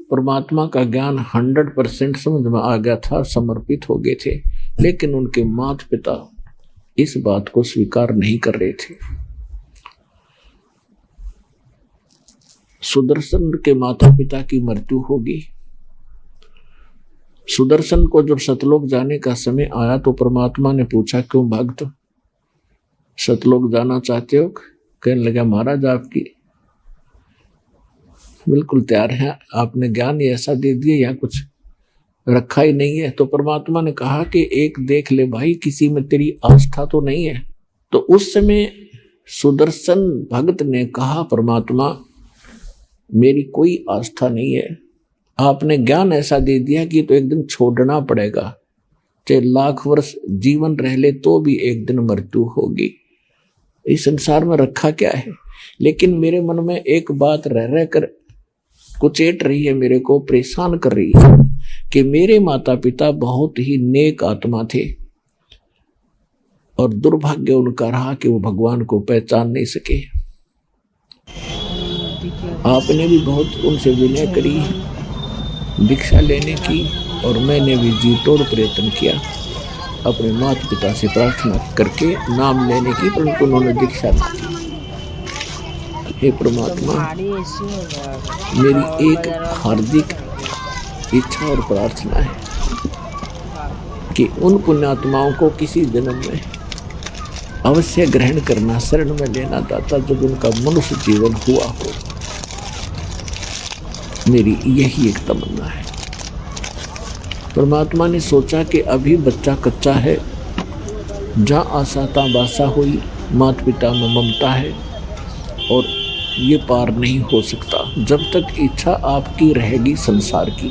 परमात्मा का ज्ञान 100% समझ में आ गया था, समर्पित हो गए थे, लेकिन उनके माता पिता इस बात को स्वीकार नहीं कर रहे थे। सुदर्शन के माता पिता की मृत्यु होगी। सुदर्शन को जब सतलोक जाने का समय आया तो परमात्मा ने पूछा, क्यों भक्त सतलोक जाना चाहते हो? कहने लगा, महाराज आपकी बिल्कुल तैयार है, आपने ज्ञान ऐसा दे दिया, या कुछ रखा ही नहीं है। तो परमात्मा ने कहा कि एक देख ले भाई, किसी में तेरी आस्था तो नहीं है। तो उस समय सुदर्शन भक्त ने कहा, परमात्मा मेरी कोई आस्था नहीं है, आपने ज्ञान ऐसा दे दिया कि तो एक दिन छोड़ना पड़ेगा, चाहे लाख वर्ष जीवन रह ले तो भी एक दिन मृत्यु होगी। इस संसार में रखा क्या है? लेकिन मेरे मन में एक बात रह कर कुचेट रही है, मेरे को परेशान कर रही है कि मेरे माता पिता बहुत ही नेक आत्मा थे और दुर्भाग्य उनका रहा कि वो भगवान को पहचान नहीं सके। आपने भी बहुत उनसे विनय करी, दीक्षा लेने की, और मैंने भी जी तोड़ प्रयत्न किया अपने माता पिता से प्रार्थना करके नाम लेने की, परंतु उन्होंने दीक्षा नहीं दी। हे परमात्मा, मेरी एक हार्दिक इच्छा और प्रार्थना है कि उन पुण्यात्माओं को किसी जन्म में अवश्य ग्रहण करना, शरण में लेना दाता, जब उनका मनुष्य जीवन हुआ हो। मेरी यही एक तमन्ना है। परमात्मा ने सोचा कि अभी बच्चा कच्चा है, जहाँ आशा ता बासा हुई, माता पिता में ममता है और ये पार नहीं हो सकता जब तक इच्छा आपकी रहेगी संसार की।